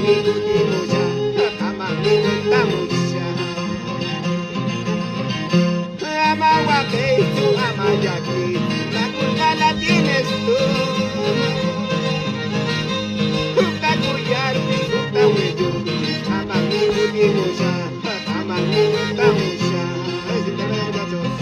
discutimos ya, ama ni contamos ya. Ama guaque, tú ama yaqui, la culpa la tienes tú. Justa cuyar, justa huello, ama ni discutimos ya, ama ni contamos ya. Es internet, muchachos.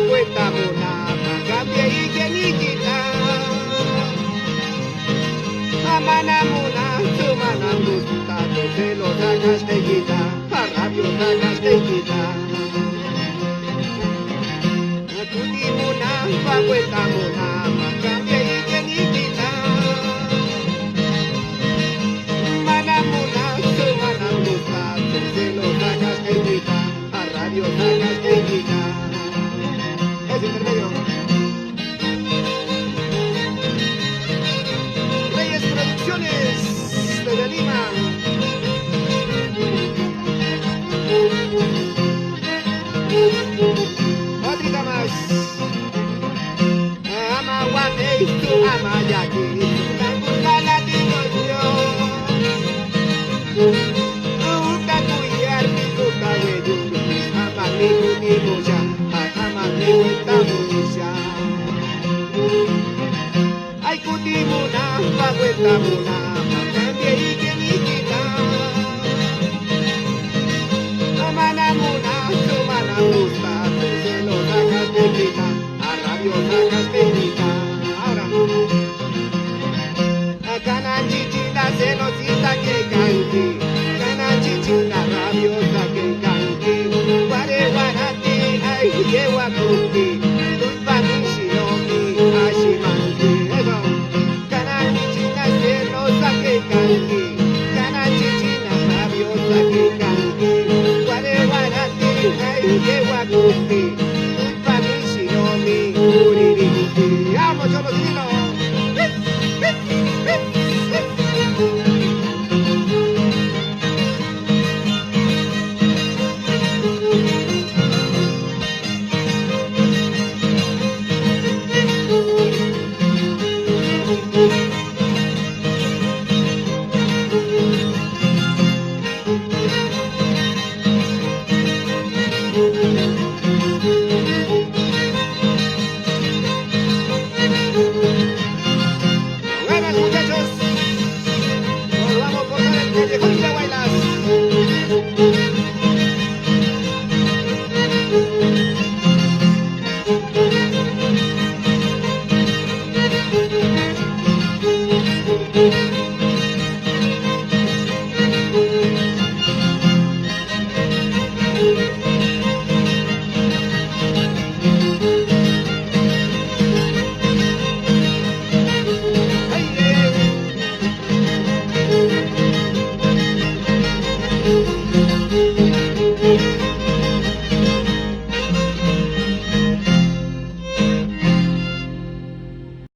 Cuenta mona, cambia y que ni quita. Amana mona, tu mana gusta, te lo sacas de quita, a rabio sacas de quita. Tu timona, cuenta mona, cambia y que ni quita. Mana mona, tu mana gusta, te lo sacas de quita, a rabio sacas de quita. Intermedio. Reyes Producciones desde Lima. Otrita más. Ama guate, tú ama yaqui, la culpa la tengo yo. Gusta cuyar, gusta huello, ama mi cutimos ama mi cuentamos ya. Ay cutimuna, pa cuentamuna, pa cambie y que ni quita. Amanamuna, tu mana gusta, tú se lo sacas de quita, a rabio sacas de quita. Ahora, a cananchichita celosita que canti, cananchichita rabiosa que canti, guare guarati, ay yewa kuki, tulpa mi shinomi, ashimanti. Eso, cananchichita celosa que canti, cananchichita rabiosa que canti, guare guarati, ay yewa kuki, tulpa mi shinomi, uririki. Vamos, cholo divino. Buenas muchachos, nos vamos por el callejón de Guaylas.